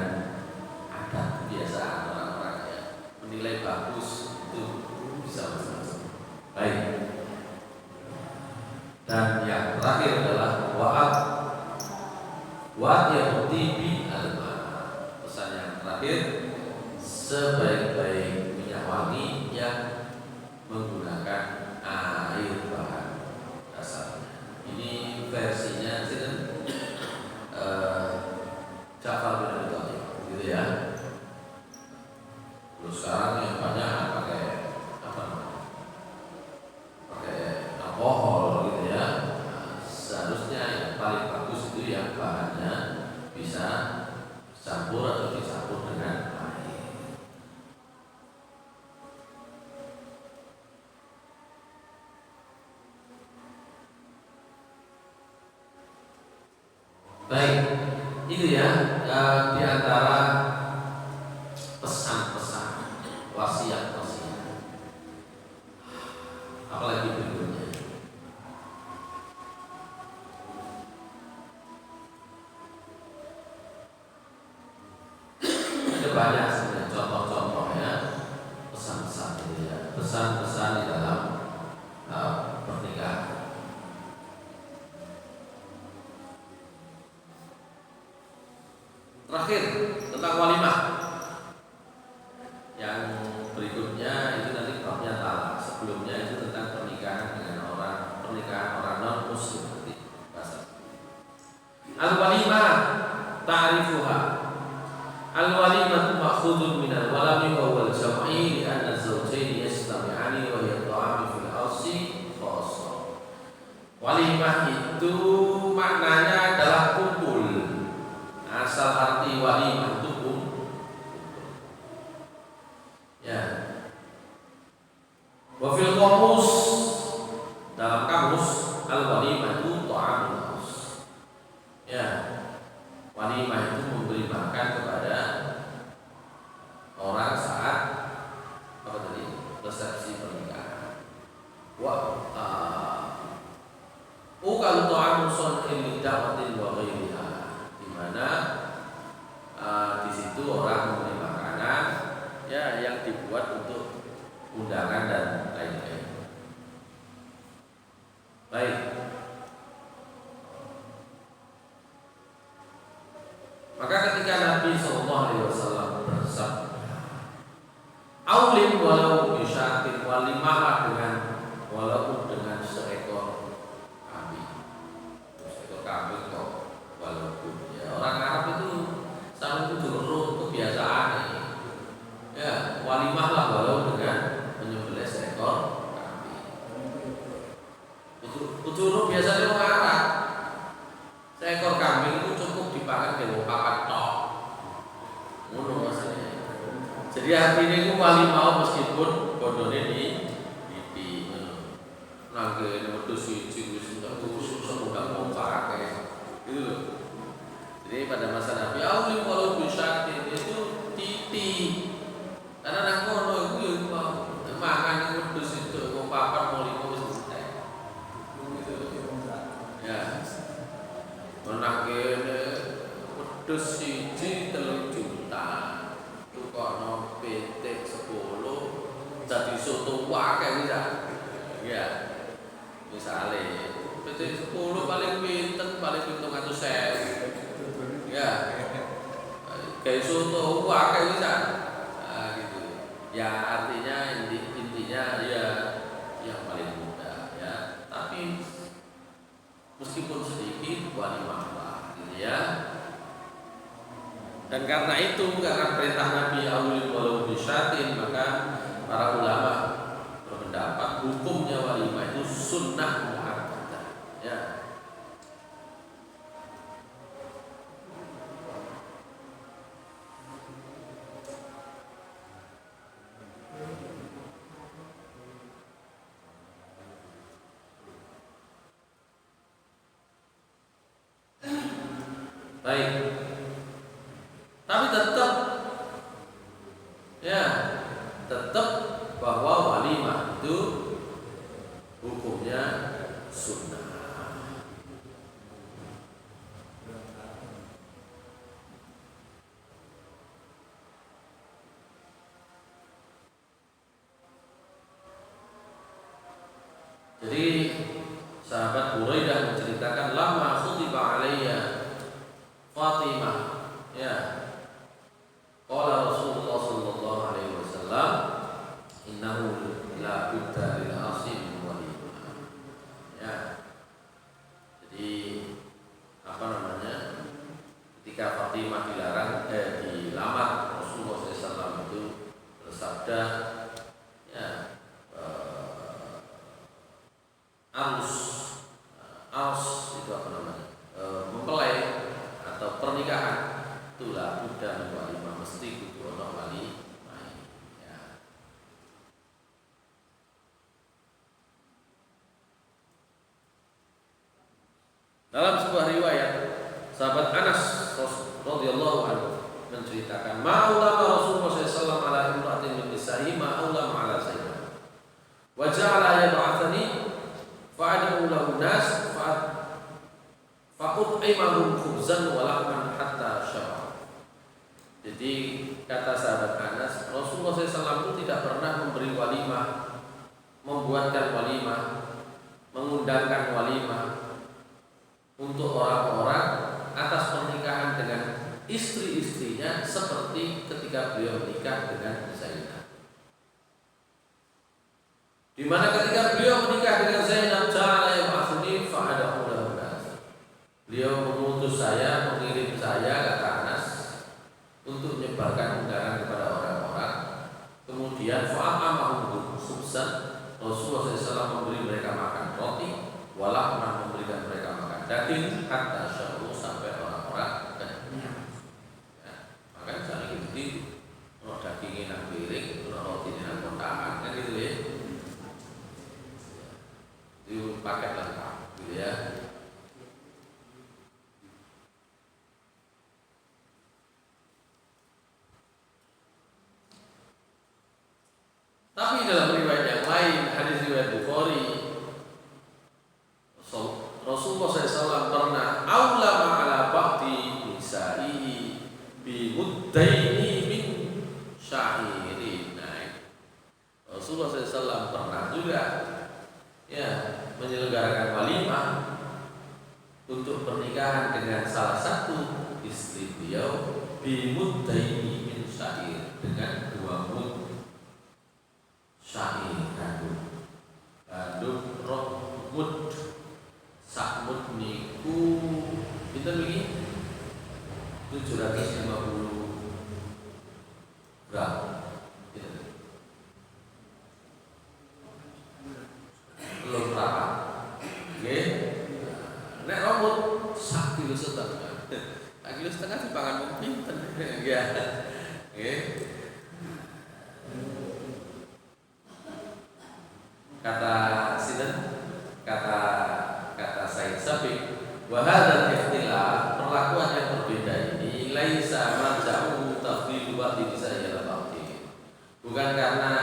adat kebiasaan orang-orang ya, menilai bagus itu bisa macam-macam. Baik. Dan yang terakhir adalah wa'at yaqtibi alma. Pesan yang terakhir, sebaik-baik minyak wangi yang menggunakan air bahan dasarnya. Ini versinya Ja'far bin Abi Thalib, gitu ya. Terus sekarang yang banyak pakai pakai alkohol, gitu ya. Seharusnya yang paling bagus itu yang bahannya bisa campur atau dicampur dengan air. Baik, itu ya, di antara pesan-pesan wasiat-wasiat. Apalagi berikutnya. Ada banyak sebenarnya contoh-contohnya pesan-pesan itu ya, pesan-pesan di dalam pernikahan. Terakhir tentang walimah. Yang berikutnya itu nanti babnya talak. Sebelumnya itu tentang pernikahan orang non muslim nanti bahasa. Al-walimah ta'rifuha. Al-walimah ma'khudun min al-walami wa huwa al-jam'i li anna az-zawjayn yastami'ani wa yata'ami fil awsi khassa. Walimah itu maknanya adalah kumpul. Asal arti walimah itu kumpul. Ya. Wa fil qamus, dalam kamus al-walimah itu ta'amul aus. Ya. Walimah itu memberi makan kepada orang saat resepsi pernikahan. Kalau ta'amul sun'in lida'watin wa ghairiha, di mana di situ orang memberi makanan ya yang dibuat untuk undangan dan lain-lain. Baik. Maka ketika Nabi SAW bersabda, "Aulim walau bisyatin," walimahlah dengan walaupun dengan seekor kambing. Seekor kambing kok walaupun ya orang Arab itu sama itu dulu kebiasaan. Ya, walimahlah walau dengan menyembelih seekor kambing. Itu biasanya orang Arab. Seekor kambing itu cukup dipakai dengan papat tok. Ngono maksudnya. Jadi artinya itu walimah meskipun bodone di nangge nomor suci wis enggak khusus udah mau pakai. Gitu loh. Jadi pada masa Nabi Aulim walau bisa itu wakai bisa. Ya. Misalnya PT 10 paling pinten 100.000. Ya. Kayak soto wakai bisa. Nah, gitu. Ya artinya intinya ya yang paling mudah ya. Tapi meskipun sedikit walimah lah gitu ya. Dan karena itu, karena perintah Nabi awil walau bisyatin, maka para ulama berpendapat hukumnya walimah itu sunnah muakkadah. Ya. Baik. Tapi tetap bahwa walimah itu hukumnya sunnah. Jadi sahabat Buraidah menceritakan lama khutiba alayya Fatimah, ya. Qala Rasulullah sallallahu alaihi wasallam, innahu la budda lil asim walimah. Ya. Jadi apa namanya? Ketika Fatimah dilamar Rasulullah SAW itu bersabda, ya, aus itu apa namanya? Mempelai atau pernikahan itulah buddha walimah mesti kudu ana walimah. Ya. Dalam sebuah riwayat sahabat Anas radhiyallahu anhu menceritakan ma'ulama Rasulullah SAW ala imra'atin min nisa'i ma'ulama ala Zainab wa ja'ala yab'athani fa'ad'u lahu nas fa'ut'imahum khubzan wa lahman hatta syara. Jadi kata sahabat Anas, Rasulullah SAW itu tidak pernah memberi walimah, membuatkan walimah, mengundangkan walimah untuk orang-orang atas pernikahan dengan istri-istrinya seperti ketika beliau menikah dengan Zainab. Di mana ketika beliau menikah dengan Zainab, ja'ala yab'athuni fa'ad'u lahu nas. Beliau mengutus saya, mengirim saya, kata Anas, untuk menyebarkan undangan kepada orang-orang. Kemudian fa'amahum khubzan, Rasulullah SAW memberi mereka makan roti, walahman memberikan mereka makan daging, hatta sya'ru sampai orang-orang kenyang. Ya, makanya jangan gitu, kalau dagingnya nang piring, kalau rotinya nang kotakan, kan gitu ya. Itu paket lengkap, gitu ya. Tapi dalam riwayat yang lain, hadis riwayat Bukhari, Rasulullah SAW pernah aulama ala ba'di nisa'ihi bi muddaini min sya'irin. Rasulullah SAW pernah juga ya menyelenggarakan walimah untuk pernikahan dengan salah satu istri beliau bi muddaini min sya'ir, dengan 2 mud sya'ir gandum roh mud. Sakmud niku pinten iki 750 gram. Belum berapa? Nggih. Nek rambut sak kilo setengah. Sak kilo setengah dipangan wong pinten. Nggih. Nggih. Kata sinten? Kata Said Sabiq, wa hadzal ikhtilaf, perlakuan yang berbeda ini laisa marja'u tafdil ba'di nisa'i ala ba'di. Bukan karena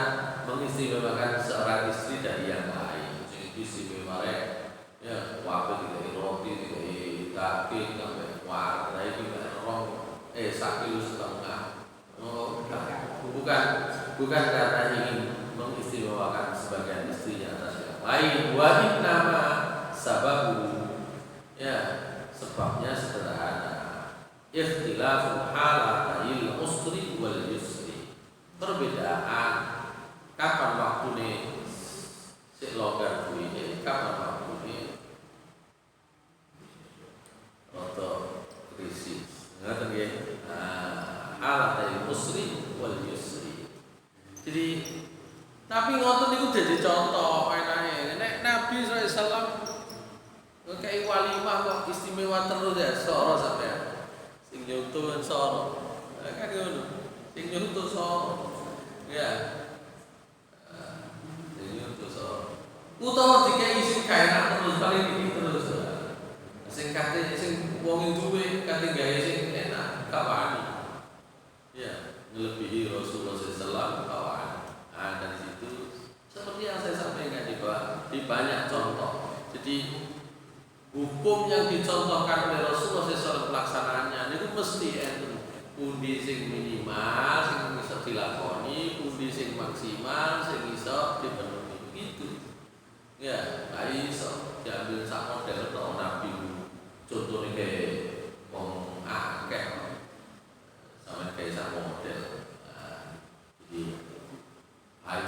mengistimewakan seorang istri dari yang lain. Sing istimewa ya wae iki roti iki daging sampai warna iki sak kilo setengah. Oh, bukan karena ingin mengistimewakan lain. Wa innama sababu, ya sebabnya sederhana. Ikhtilaful halatil usri wal yusri. Perbedaan kapan waktune sik longgar kuwi, kapan waktune rada krisis. Ngoten nggih. Halatil usri wal yusri. Jadi tapi ngoten niku dadi contoh enake. Nek Nabi sallallahu alaihi wasallam kayak walimah kok istimewa terus ya, soro sampean. Sing nyuntun soro. Kan ngono. Sing nyuntun soro. Ya. Sing nyuntun soro. Utawa dikai sing kaenak terus paling iki terus. Sing kate sing wong duwe kate gawe sing enak kawani. Ya, melebihi Rasulullah SAW kawan. Dari situ seperti yang saya sampaikan di banyak contoh. Jadi hukum yang dicontohkan oleh Rasulullah SAW pelaksanaannya itu mesti enten. Pundi sing minimal, sing bisa dilakoni, pundi sing maksimal, sing bisa dipenuhi. Begitu. Ya, kayak iso diambil sak model atau Nabi. Contohnya kayak wong akeh sama kayak sak model. Jadi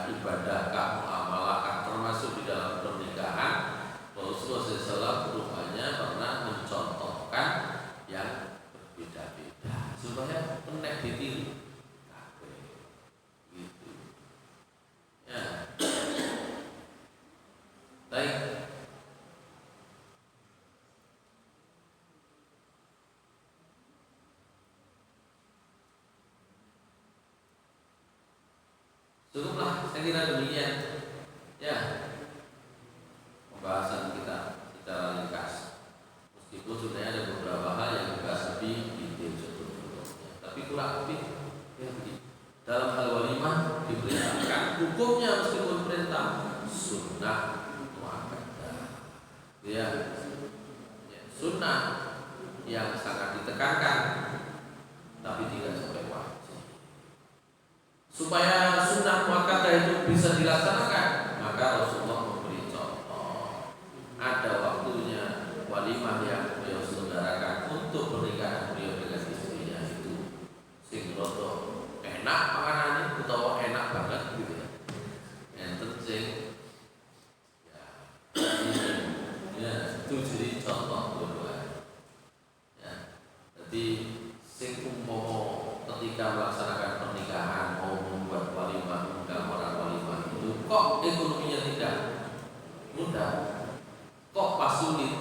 ibadah kamu amalkan termasuk di dalam pernikahan. Rasulullah SAW rupanya pernah mencontohkan yang berbeda-beda supaya kena ditiru. Gitu. Ya. Baik. Cukuplah, saya kira demikian. Ya, pembahasan kita secara ringkas. Meskipun sebenarnya ada beberapa hal yang dibahas lebih detail contohnya. Tapi kurang lebih ya begini. Dalam hal walimah diperintahkan hukumnya meskipun perintah sunnah muakkadah. Ya, sunnah yang sangat ditekankan, tapi tidak sampai wajib. Supaya sunnah muakkadah itu bisa dilaksanakan, maka Rasulullah memberi contoh. Ada waktunya walimah yang beliau selenggarakan untuk pernikahan beliau dengan istrinya itu sing rada enak makanannya utawa enak banget gitu ya. Enten sing ya itu jadi contoh dua-duanya. Ya. Jadi sing umpama ketika melaksanakan pernikahan mau membuat walimah, undang orang walimah itu kok ekonominya tidak mudah, kok pas sulit,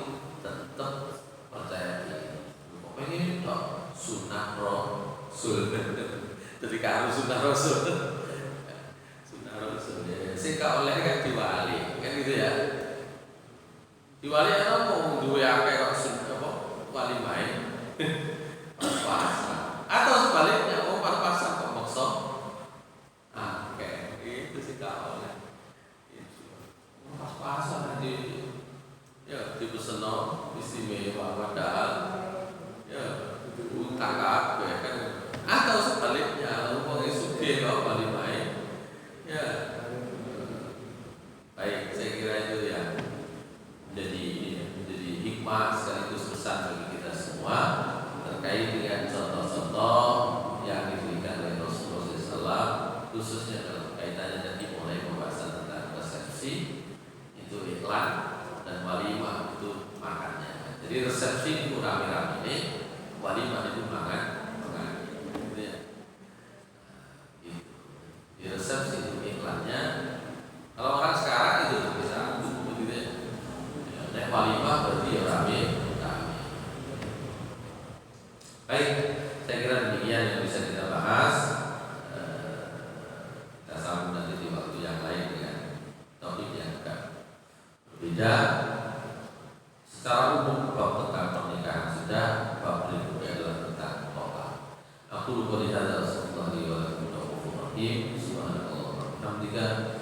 tetap percaya diri. Kok pengen dong sunnah Rasul, jadi kalau sunnah Rasul, sunnah Rasul ya. Sing gak oleh kan diwali, kan gitu ya. Diwali atau mau dua akeh kok sunnah apa walimah pas-pasan, atau sebaliknya mau pas-pasan kok maksa. Oke, itu sih gak oleh. Pas-pasan aja ya dipeseno istimewa padahal ya utang kabeh kan, atau sebaliknya wong sugih kok bali main ya. Baik, saya kira itu ya menjadi hikmah sekaligus pesan bagi kita semua terkait dengan contoh-contoh yang diberikan oleh Rasulullah SAW, khususnya dalam kaitannya tadi mulai pembahasan tentang resepsi itu iklan dan walimah itu makannya. Jadi resepsi itu rame-rame ini, walimah itu makan gitu ya. Gitu. Di resepsi itu iklannya. Kalau orang sekarang itu bisa gitu ya. Nek walimah berarti ya rame. Baik, saya kira demikian yang bisa kita bahas. Kita sambung nanti di waktu yang lain dengan topik yang agak berbeda. Secara umum bab tentang pernikahan sudah, bab berikutnya adalah tentang tolak. Aku lupa di hadal Rasulullah wa sallam. Subhanallah wa bihamdihi.